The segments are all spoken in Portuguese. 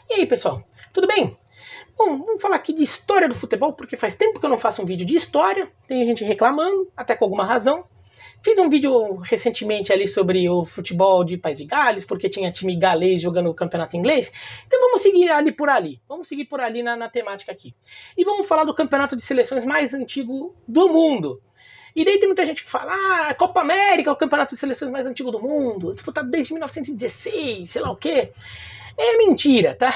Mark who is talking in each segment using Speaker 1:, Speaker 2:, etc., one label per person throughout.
Speaker 1: E aí, pessoal, tudo bem? Bom, vamos falar aqui de história do futebol, porque faz tempo que eu não faço um vídeo de história, tem gente reclamando, até com alguma razão. Fiz um vídeo recentemente ali sobre o futebol de País de Gales, porque tinha time galês jogando o campeonato inglês. Então vamos seguir ali. Vamos seguir por ali na temática aqui. E vamos falar do campeonato de seleções mais antigo do mundo. E daí tem muita gente que fala, a Copa América é o campeonato de seleções mais antigo do mundo, disputado desde 1916, sei lá o quê. É mentira, tá?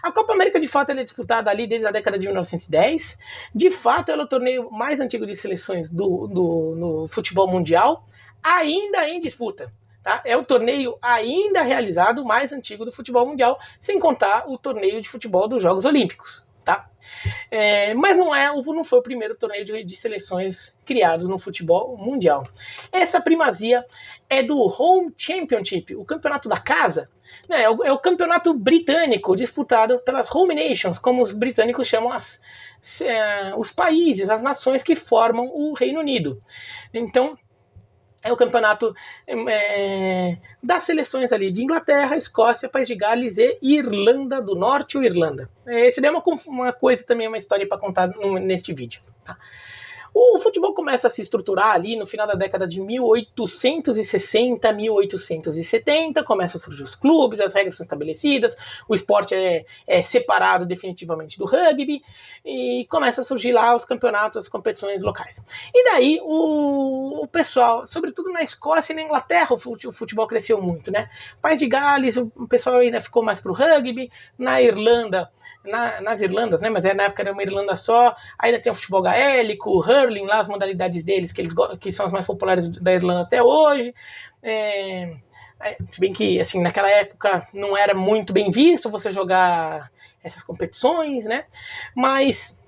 Speaker 1: A Copa América, de fato, ela é disputada ali desde a década de 1910. De fato, ela é o torneio mais antigo de seleções no futebol mundial, ainda em disputa. Tá? É o torneio ainda realizado mais antigo do futebol mundial, sem contar o torneio de futebol dos Jogos Olímpicos. Tá? Mas não foi o primeiro torneio de seleções criados no futebol mundial. Essa primazia é do Home Championship, o campeonato da casa. É o campeonato britânico disputado pelas Home Nations, como os britânicos chamam os países, as nações que formam o Reino Unido. Então, é o campeonato das seleções ali de Inglaterra, Escócia, País de Gales e Irlanda do Norte ou Irlanda. Esse daí é uma coisa também, uma história para contar neste vídeo. Tá? O futebol começa a se estruturar ali no final da década de 1860, 1870, começam a surgir os clubes, as regras são estabelecidas, o esporte é separado definitivamente do rugby, e começa a surgir lá os campeonatos, as competições locais. E daí o pessoal, sobretudo na Escócia e na Inglaterra, o futebol cresceu muito, né? País de Gales, o pessoal ainda ficou mais pro rugby, na Irlanda, nas Irlandas, né? Mas na época era uma Irlanda só. Ainda tem o futebol gaélico, o hurling, lá as modalidades deles, que são as mais populares da Irlanda até hoje. Se bem que, assim, naquela época não era muito bem visto você jogar essas competições, né? Mas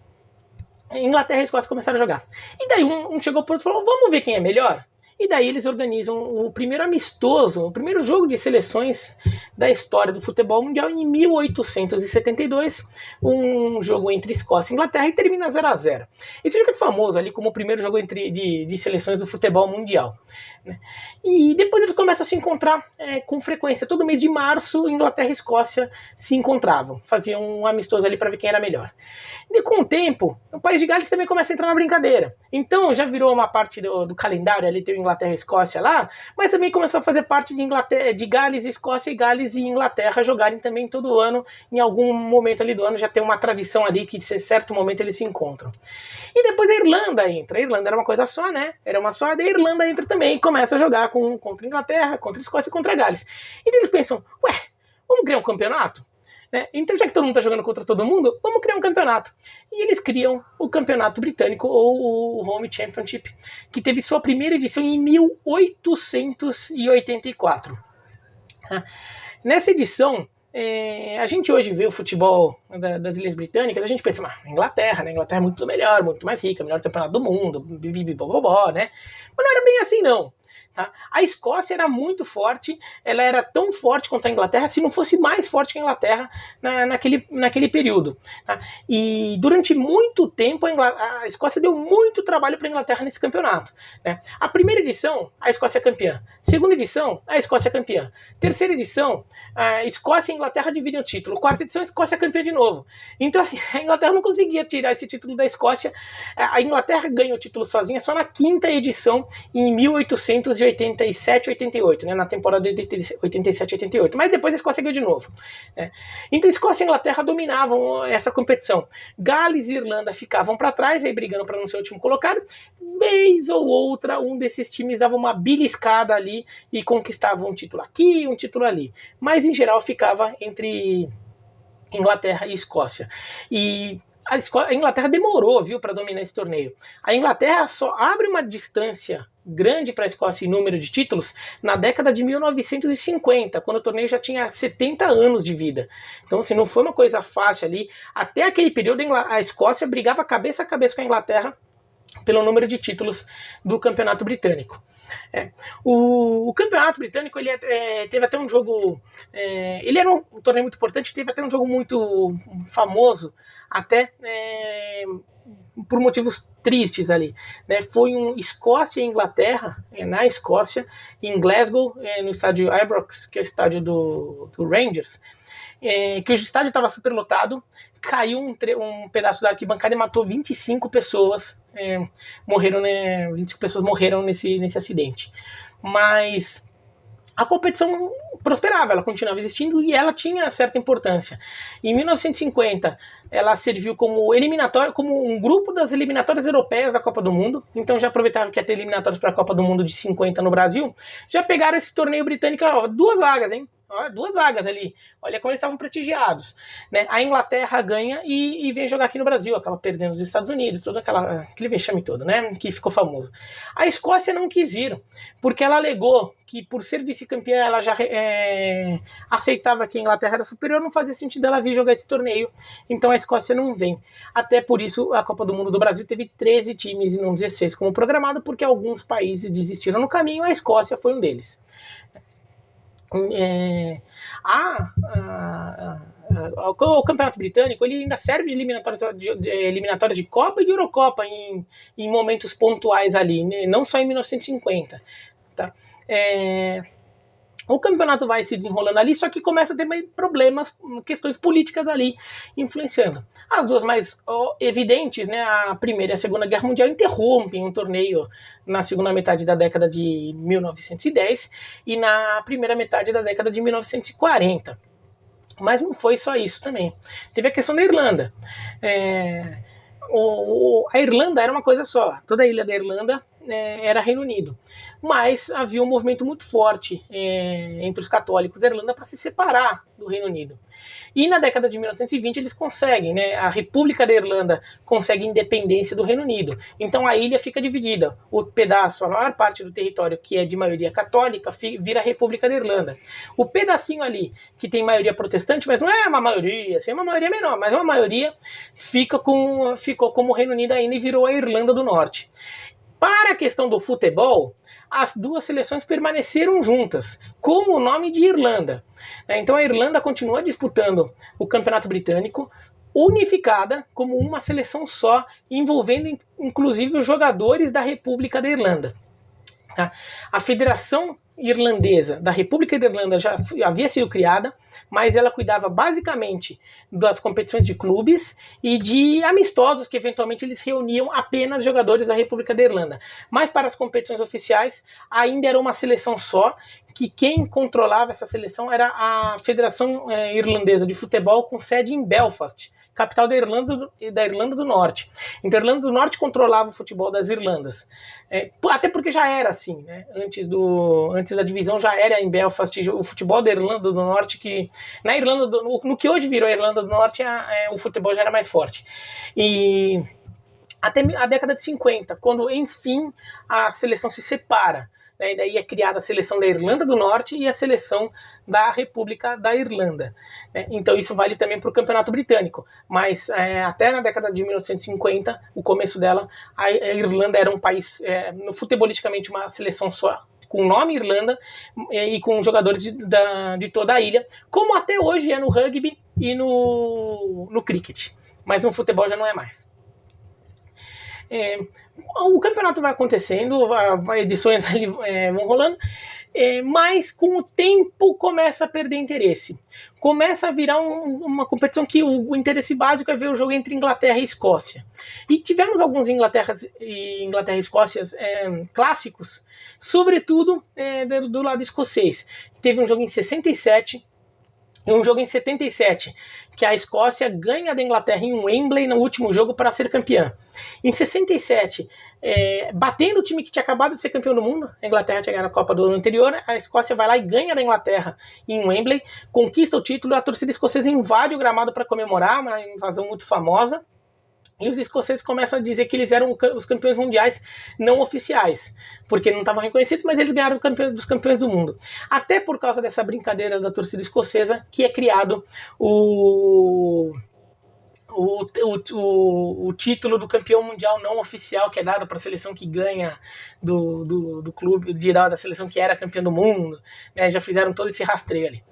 Speaker 1: Inglaterra e Escócia começaram a jogar. E daí um chegou pro outro e falou, vamos ver quem é melhor? E daí eles organizam o primeiro amistoso, o primeiro jogo de seleções da história do futebol mundial em 1872, um jogo entre Escócia e Inglaterra, e termina 0-0. Esse jogo é famoso ali como o primeiro jogo de seleções do futebol mundial. Né? E depois eles começam a se encontrar com frequência. Todo mês de março, Inglaterra e Escócia se encontravam, faziam um amistoso ali para ver quem era melhor. E com o tempo, o País de Gales também começa a entrar na brincadeira. Então já virou uma parte do calendário, ali tem Inglaterra e Escócia lá, mas também começou a fazer parte de Gales e Escócia, e Gales e Inglaterra jogarem também todo ano, em algum momento ali do ano já tem uma tradição ali que em certo momento eles se encontram. E depois a Irlanda entra. A Irlanda era uma coisa só, né? Era uma só, daí a Irlanda entra também e começa a jogar contra a Inglaterra, contra a Escócia e contra a Gales. E daí eles pensam, vamos criar um campeonato? Então, já que todo mundo está jogando contra todo mundo, vamos criar um campeonato. E eles criam o Campeonato Britânico, ou o Home Championship, que teve sua primeira edição em 1884. Nessa edição, a gente hoje vê o futebol das Ilhas Britânicas, a gente pensa, Inglaterra, né? Inglaterra é muito melhor, muito mais rica, melhor campeonato do mundo, bibibibobobó, né? Mas não era bem assim, não. Tá? A Escócia era muito forte, ela era tão forte quanto a Inglaterra, se não fosse mais forte que a Inglaterra naquele período. Tá? E durante muito tempo a Escócia deu muito trabalho para a Inglaterra nesse campeonato. Né? A primeira edição, a Escócia é campeã. Segunda edição, a Escócia é campeã. Terceira edição, a Escócia e a Inglaterra dividem o título. Quarta edição, a Escócia é campeã de novo. Então, assim, a Inglaterra não conseguia tirar esse título da Escócia. A Inglaterra ganha o título sozinha só na quinta edição, em 1887, 88, né, na temporada de 87, 88. Mas depois a Escócia ganhou de novo. Né? Então, Escócia e Inglaterra dominavam essa competição. Gales e Irlanda ficavam para trás, aí brigando para não ser o último colocado. Vez ou outra, um desses times dava uma beliscada ali e conquistava um título aqui, um título ali. Mas, em geral, ficava entre Inglaterra e Escócia. E a Inglaterra demorou, viu, para dominar esse torneio. A Inglaterra só abre uma distância grande para a Escócia em número de títulos na década de 1950, quando o torneio já tinha 70 anos de vida. Então, assim, não foi uma coisa fácil ali. Até aquele período, a Escócia brigava cabeça a cabeça com a Inglaterra pelo número de títulos do Campeonato Britânico. O Campeonato Britânico ele teve até um jogo, ele era um torneio muito importante, teve até um jogo muito famoso, até por motivos tristes ali, né? Foi um Escócia e Inglaterra, na Escócia, em Glasgow, no estádio Ibrox, que é o estádio do Rangers. que o estádio estava superlotado, caiu um pedaço da arquibancada e matou 25 pessoas. Morreram, né? 25 pessoas morreram nesse acidente. Mas a competição prosperava, ela continuava existindo e ela tinha certa importância. Em 1950, ela serviu como eliminatória, como um grupo das eliminatórias europeias da Copa do Mundo. Então já aproveitaram que ia ter eliminatórias para a Copa do Mundo de 50 no Brasil, já pegaram esse torneio britânico, 2 vagas, hein? 2 vagas ali. Olha como eles estavam prestigiados, né? A Inglaterra ganha e vem jogar aqui no Brasil, acaba perdendo os Estados Unidos, todo aquele vexame todo, né? Que ficou famoso. A Escócia não quis vir, porque ela alegou que por ser vice-campeã ela já aceitava que a Inglaterra era superior, não fazia sentido ela vir jogar esse torneio, então a Escócia não vem. Até por isso a Copa do Mundo do Brasil teve 13 times e não 16 como programado, porque alguns países desistiram no caminho, a Escócia foi um deles. O Campeonato Britânico ele ainda serve de eliminatórias de Copa e de Eurocopa em momentos pontuais ali, né? Não só em 1950, tá? O campeonato vai se desenrolando ali, só que começa a ter problemas, questões políticas ali influenciando. As duas mais evidentes, né, a Primeira e a Segunda Guerra Mundial, interrompem um torneio na segunda metade da década de 1910 e na primeira metade da década de 1940. Mas não foi só isso também. Teve a questão da Irlanda. A Irlanda era uma coisa só, toda a ilha da Irlanda era Reino Unido, mas havia um movimento muito forte entre os católicos da Irlanda para se separar do Reino Unido. E na década de 1920 eles conseguem, né? A República da Irlanda consegue independência do Reino Unido. Então a ilha fica dividida. O pedaço, a maior parte do território que é de maioria católica, vira a República da Irlanda. O pedacinho ali que tem maioria protestante, mas não é uma maioria, assim, é uma maioria menor, mas é uma maioria, ficou como Reino Unido ainda e virou a Irlanda do Norte. Para a questão do futebol, as duas seleções permaneceram juntas, com o nome de Irlanda. Então a Irlanda continua disputando o Campeonato Britânico, unificada como uma seleção só, envolvendo inclusive os jogadores da República da Irlanda. A Federação Irlandesa da República da Irlanda já havia sido criada, mas ela cuidava basicamente das competições de clubes e de amistosos que eventualmente eles reuniam apenas jogadores da República da Irlanda. Mas para as competições oficiais ainda era uma seleção só, que quem controlava essa seleção era a Federação Irlandesa de Futebol, com sede em Belfast, capital da Irlanda do Norte. Então a Irlanda do Norte controlava o futebol das Irlandas. Até porque já era assim, né? Antes da divisão já era em Belfast o futebol da Irlanda do Norte, que na Irlanda no que hoje virou a Irlanda do Norte o futebol já era mais forte. E até a década de 50, quando enfim a seleção se separa. E daí é criada a seleção da Irlanda do Norte e a seleção da República da Irlanda. Então isso vale também para o Campeonato Britânico. Mas até na década de 1950, o começo dela, a Irlanda era um país, futebolisticamente, uma seleção só, com o nome Irlanda e com jogadores de toda a ilha, como até hoje é no rugby e no cricket. Mas no futebol já não é mais. O campeonato vai acontecendo, edições ali vão rolando, mas com o tempo começa a perder interesse. Começa a virar uma competição que o interesse básico é ver o jogo entre Inglaterra e Escócia. E tivemos alguns Inglaterra e Escócia clássicos, sobretudo do lado escocês. Teve um jogo em 67 e um jogo em 77, que a Escócia ganha da Inglaterra em Wembley no último jogo para ser campeã. Em 67, batendo o time que tinha acabado de ser campeão do mundo, a Inglaterra tinha ganhado a Copa do ano anterior, a Escócia vai lá e ganha da Inglaterra em Wembley, conquista o título, a torcida escocesa invade o gramado para comemorar, uma invasão muito famosa. E os escoceses começam a dizer que eles eram os campeões mundiais não oficiais, porque não estavam reconhecidos, mas eles ganharam dos campeões do mundo. Até por causa dessa brincadeira da torcida escocesa, que é criado o título do campeão mundial não oficial, que é dado para a seleção que ganha do clube, da seleção que era campeã do mundo. Já fizeram todo esse rastreio ali.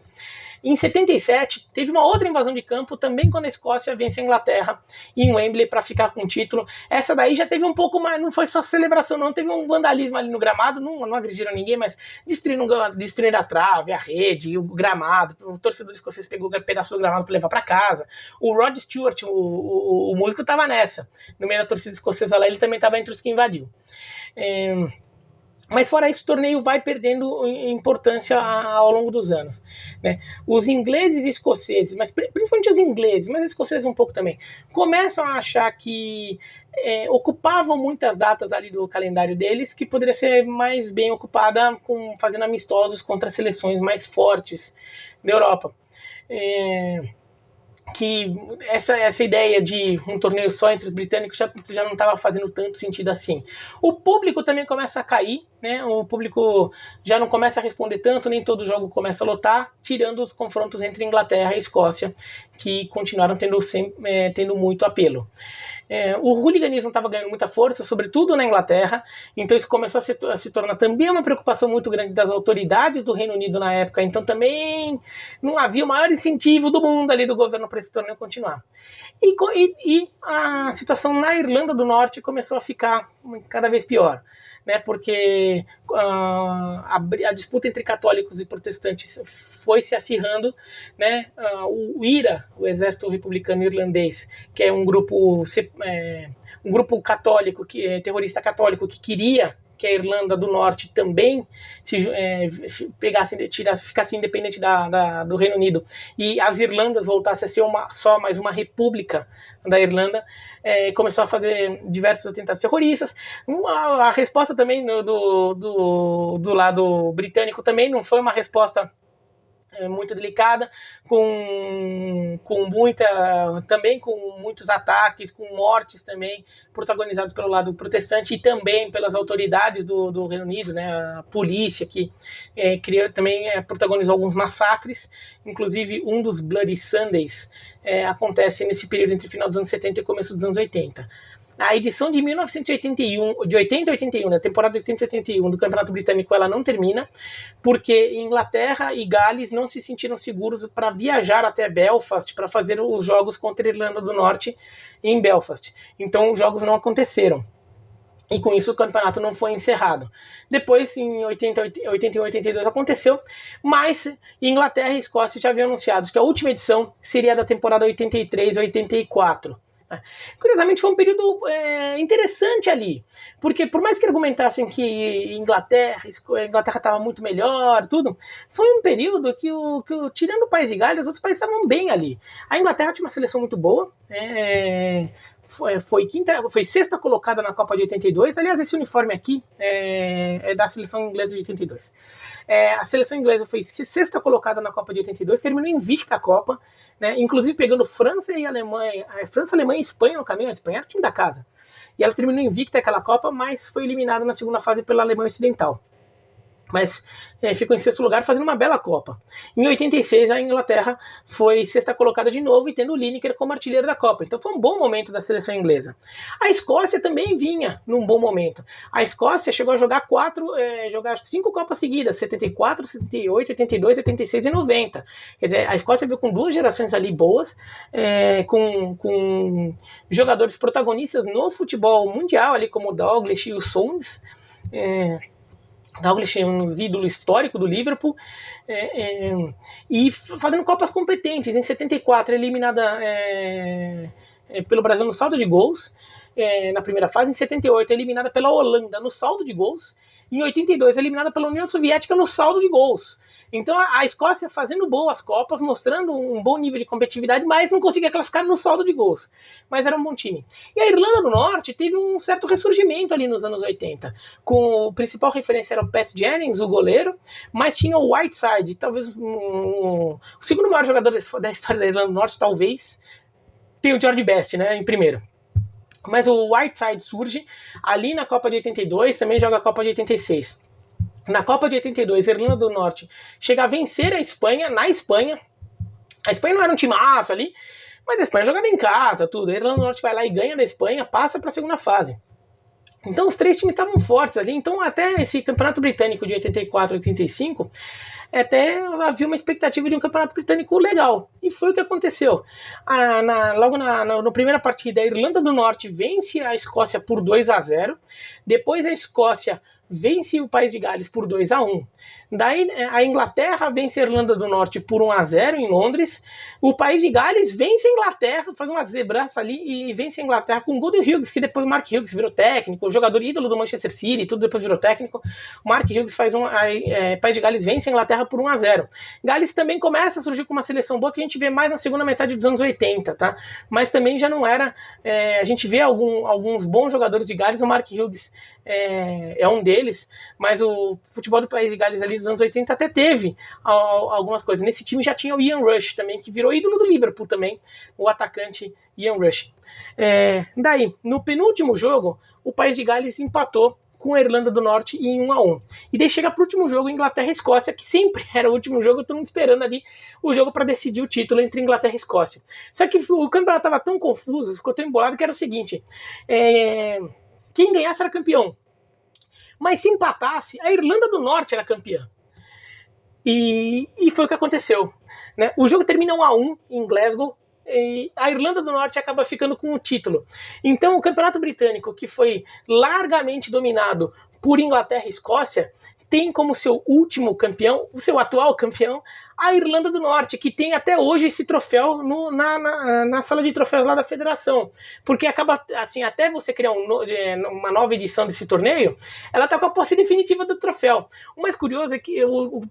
Speaker 1: Em 77, teve uma outra invasão de campo, também quando a Escócia vence a Inglaterra em Wembley para ficar com o título. Essa daí já teve um pouco mais, não foi só celebração não, teve um vandalismo ali no gramado, não agrediram ninguém, mas destruíram a trave, a rede, o gramado, o torcedor escocês pegou um pedaço do gramado para levar para casa. O Rod Stewart, o músico, estava nessa, no meio da torcida escocesa lá, ele também estava entre os que invadiu. Mas fora isso, o torneio vai perdendo importância ao longo dos anos, né? Os ingleses e escoceses, mas principalmente os ingleses, mas os escoceses um pouco também, começam a achar que ocupavam muitas datas ali do calendário deles, que poderia ser mais bem ocupada fazendo amistosos contra seleções mais fortes da Europa. Que essa ideia de um torneio só entre os britânicos já não estava fazendo tanto sentido assim. O público também começa a cair, né? O público já não começa a responder tanto, nem todo jogo começa a lotar, tirando os confrontos entre Inglaterra e Escócia, que continuaram tendo muito apelo. O hooliganismo estava ganhando muita força, sobretudo na Inglaterra, então isso começou a se tornar também uma preocupação muito grande das autoridades do Reino Unido na época, então também não havia o maior incentivo do mundo ali do governo para esse torneio continuar. E a situação na Irlanda do Norte começou a ficar cada vez pior, né, porque a disputa entre católicos e protestantes foi se acirrando, né, o IRA, o Exército Republicano Irlandês, que é um grupo católico, terrorista católico, que queria que a Irlanda do Norte também ficasse independente do Reino Unido e as Irlandas voltassem a ser só mais uma república da Irlanda, começou a fazer diversos atentados terroristas. A resposta também do lado britânico também não foi uma resposta muito delicada, com muitos ataques, com mortes também, protagonizados pelo lado protestante e também pelas autoridades do Reino Unido, né, a polícia, que também protagonizou alguns massacres, inclusive um dos Bloody Sundays acontece nesse período entre o final dos anos 70 e começo dos anos 80. A edição de 1981, de 80 a 81, da temporada 80 a 81 do Campeonato Britânico, ela não termina, porque Inglaterra e Gales não se sentiram seguros para viajar até Belfast para fazer os jogos contra a Irlanda do Norte em Belfast. Então os jogos não aconteceram. E com isso o campeonato não foi encerrado. Depois, em 81 e 82 aconteceu, mas Inglaterra e Escócia já haviam anunciado que a última edição seria da temporada 83 a 84. Curiosamente foi um período interessante ali, porque por mais que argumentassem que a Inglaterra estava muito melhor, tudo, foi um período que, tirando o País de Gales, os outros países estavam bem ali. A Inglaterra tinha uma seleção muito boa, foi sexta colocada na Copa de 82, aliás, esse uniforme aqui é da seleção inglesa de 82. A seleção inglesa foi sexta colocada na Copa de 82, terminou invicta a Copa, né, inclusive pegando França, Alemanha e Espanha no caminho. A Espanha era o time da casa. E ela terminou invicta aquela Copa, mas foi eliminada na segunda fase pela Alemanha Ocidental. Mas ficou em sexto lugar, fazendo uma bela Copa. Em 86, a Inglaterra foi sexta colocada de novo e tendo o Lineker como artilheiro da Copa. Então foi um bom momento da seleção inglesa. A Escócia também vinha num bom momento. A Escócia chegou a jogar 5 Copas seguidas, 74, 78, 82, 86 e 90. Quer dizer, a Escócia veio com 2 gerações ali boas, com jogadores protagonistas no futebol mundial, ali como o Douglas e o Sounds, Dalglish é um ídolo histórico do Liverpool, e fazendo Copas competentes. Em 74, eliminada pelo Brasil no saldo de gols, na primeira fase. Em 78, eliminada pela Holanda no saldo de gols. Em 82, eliminada pela União Soviética no saldo de gols. Então a Escócia fazendo boas Copas, mostrando um bom nível de competitividade, mas não conseguia classificar no saldo de gols. Mas era um bom time. E a Irlanda do Norte teve um certo ressurgimento ali nos anos 80. Com o principal referência era o Pat Jennings, o goleiro, mas tinha o Whiteside, talvez o segundo maior jogador da história da Irlanda do Norte, talvez. Tem o George Best, né, em primeiro. Mas o Whiteside surge ali na Copa de 82, também joga a Copa de 86. Na Copa de 82, a Irlanda do Norte chega a vencer a Espanha, na Espanha. A Espanha não era um timaço ali, mas a Espanha jogava em casa, tudo. A Irlanda do Norte vai lá e ganha da Espanha, passa para a segunda fase. Então os 3 times estavam fortes ali. Então até esse campeonato britânico de 84 e 85 até havia uma expectativa de um campeonato britânico legal. E foi o que aconteceu. Logo na primeira partida, a Irlanda do Norte vence a Escócia por 2-0. Depois a Escócia vence o País de Gales por 2-1. Daí a Inglaterra vence a Irlanda do Norte por 1-0 em Londres. O País de Gales vence a Inglaterra, faz uma zebraça ali e vence a Inglaterra com o gol do Hughes, que depois o Mark Hughes virou técnico, o jogador ídolo do Manchester City, tudo depois virou técnico. O Mark Hughes faz País de Gales vence a Inglaterra por 1-0. Gales também começa a surgir com uma seleção boa que a gente vê mais na segunda metade dos anos 80, tá? Mas também já não era... a gente vê alguns bons jogadores de Gales, o Mark Hughes é um deles, mas o futebol do País de Gales ali dos anos 80 até teve algumas coisas. Nesse time já tinha o Ian Rush também, que virou ídolo do Liverpool também, o atacante Ian Rush. Daí, no penúltimo jogo, o País de Gales empatou com a Irlanda do Norte em 1-1. E daí chega para o último jogo, Inglaterra e Escócia, que sempre era o último jogo, todo mundo esperando ali o jogo para decidir o título entre Inglaterra e Escócia. Só que o campeonato estava tão confuso, ficou tão embolado, que era o seguinte... quem ganhasse era campeão. Mas se empatasse, a Irlanda do Norte era campeã. E foi o que aconteceu. Né? O jogo termina 1-1 em Glasgow, e a Irlanda do Norte acaba ficando com o título. Então o Campeonato Britânico, que foi largamente dominado por Inglaterra e Escócia, tem como seu último campeão, o seu atual campeão, a Irlanda do Norte, que tem até hoje esse troféu na sala de troféus lá da federação. Porque acaba, assim, até você criar uma nova edição desse torneio, ela está com a posse definitiva do troféu. O mais curioso é que,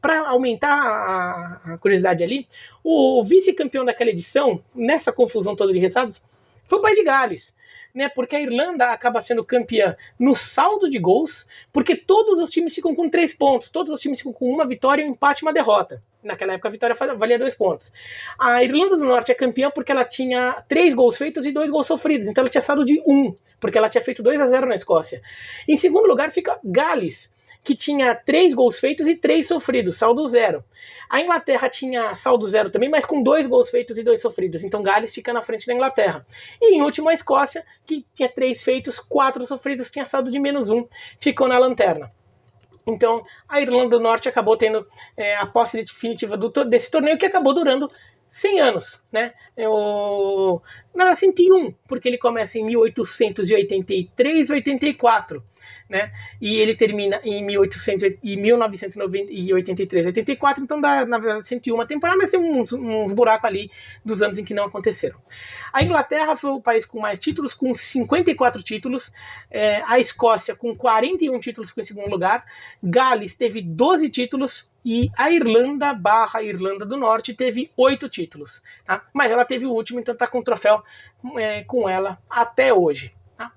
Speaker 1: para aumentar a curiosidade ali, o vice-campeão daquela edição, nessa confusão toda de resultados, foi o País de Gales. Né, porque a Irlanda acaba sendo campeã no saldo de gols, porque todos os times ficam com 3 pontos, todos os times ficam com uma vitória, um empate e uma derrota. Naquela época a vitória valia 2 pontos. A Irlanda do Norte é campeã porque ela tinha 3 gols feitos e 2 gols sofridos, então ela tinha saldo de 1, porque ela tinha feito 2-0 na Escócia. Em segundo lugar fica Gales, que tinha 3 gols feitos e 3 sofridos, saldo 0. A Inglaterra tinha saldo 0 também, mas com 2 gols feitos e 2 sofridos. Então Gales fica na frente da Inglaterra. E em último a Escócia, que tinha 3 feitos, 4 sofridos, tinha saldo de -1, ficou na lanterna. Então a Irlanda do Norte acabou tendo a posse definitiva desse torneio, que acabou durando 100 anos, né? Não era 101, porque ele começa em 1883, 84, né? E ele termina em 1983, 84, então dá na verdade 101 temporada, mas tem uns buracos ali dos anos em que não aconteceram. A Inglaterra foi o país com mais títulos, com 54 títulos, a Escócia com 41 títulos ficou em segundo lugar, Gales teve 12 títulos, e a Irlanda do Norte teve 8 títulos, tá? Mas ela teve o último, então está com o troféu com ela até hoje. Tá?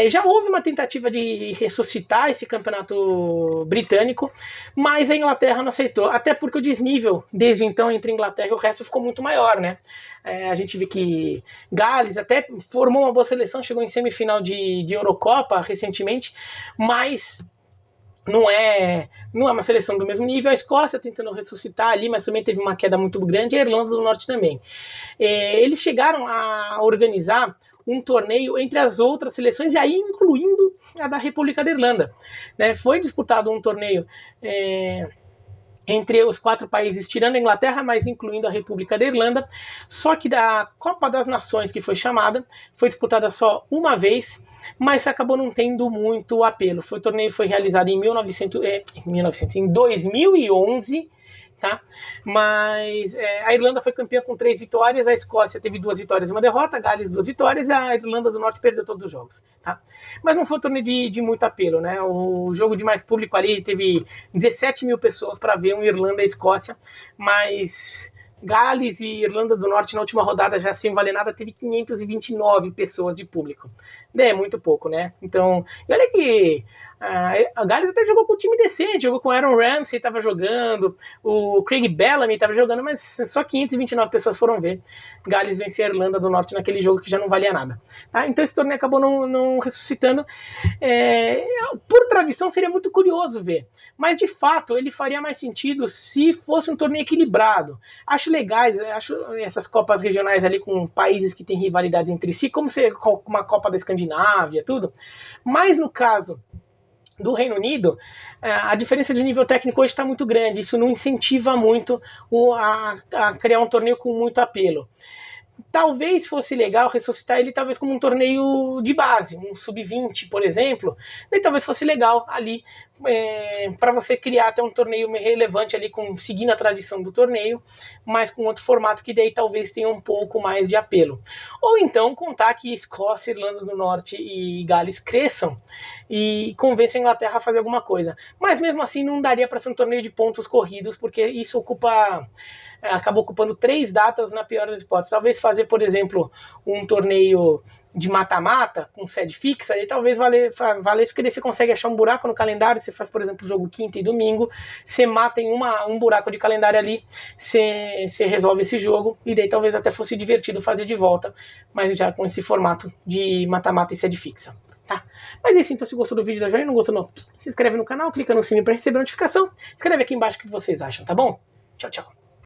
Speaker 1: Já houve uma tentativa de ressuscitar esse campeonato britânico, mas a Inglaterra não aceitou, até porque o desnível desde então entre a Inglaterra e o resto ficou muito maior, né? A gente vê que Gales até formou uma boa seleção, chegou em semifinal de Eurocopa recentemente, mas não é uma seleção do mesmo nível. A Escócia tentando ressuscitar ali, mas também teve uma queda muito grande, e a Irlanda do Norte também. Eles chegaram a organizar um torneio entre as outras seleções, e aí incluindo a da República da Irlanda. Né? Foi disputado um torneio entre os 4 países, tirando a Inglaterra, mas incluindo a República da Irlanda, só que da Copa das Nações, que foi chamada, foi disputada só uma vez, mas acabou não tendo muito apelo. O torneio foi realizado em 2011, tá? Mas a Irlanda foi campeã com 3 vitórias, a Escócia teve 2 vitórias e uma derrota, a Gales 2 vitórias, e a Irlanda do Norte perdeu todos os jogos. Tá? Mas não foi um torneio de muito apelo, né? O jogo de mais público ali teve 17 mil pessoas para ver um Irlanda e Escócia, mas Gales e Irlanda do Norte na última rodada, já sem valer nada, teve 529 pessoas de público. É muito pouco, né? Então, e olha que a Gales até jogou com um time decente, jogou com o Aaron Ramsey, estava jogando, o Craig Bellamy estava jogando, mas só 529 pessoas foram ver Gales vencer a Irlanda do Norte naquele jogo que já não valia nada. Tá? Então esse torneio acabou não ressuscitando. Por tradição seria muito curioso ver, mas de fato ele faria mais sentido se fosse um torneio equilibrado. Acho legais, acho essas copas regionais ali com países que têm rivalidades entre si, como ser uma Copa da Escandinávia, tudo, mas no caso do Reino Unido, a diferença de nível técnico hoje está muito grande, isso não incentiva muito a criar um torneio com muito apelo. Talvez fosse legal ressuscitar ele talvez como um torneio de base, um sub-20, por exemplo, e talvez fosse legal ali para você criar até um torneio relevante ali, seguindo a tradição do torneio, mas com outro formato que daí talvez tenha um pouco mais de apelo. Ou então contar que Escócia, Irlanda do Norte e Gales cresçam e convença a Inglaterra a fazer alguma coisa. Mas mesmo assim não daria para ser um torneio de pontos corridos, porque isso acaba ocupando 3 datas na pior das hipóteses. Talvez fazer, por exemplo, um torneio de mata-mata com sede fixa, e talvez valesse, porque daí você consegue achar um buraco no calendário, você faz, por exemplo, o jogo quinta e domingo, você mata em um buraco de calendário ali, você resolve esse jogo, e daí talvez até fosse divertido fazer de volta, mas já com esse formato de mata-mata e sede fixa. Tá? Mas é isso, então se gostou do vídeo, dá joinha, não gostou não, se inscreve no canal, clica no sininho para receber a notificação, escreve aqui embaixo o que vocês acham, tá bom? Tchau, tchau.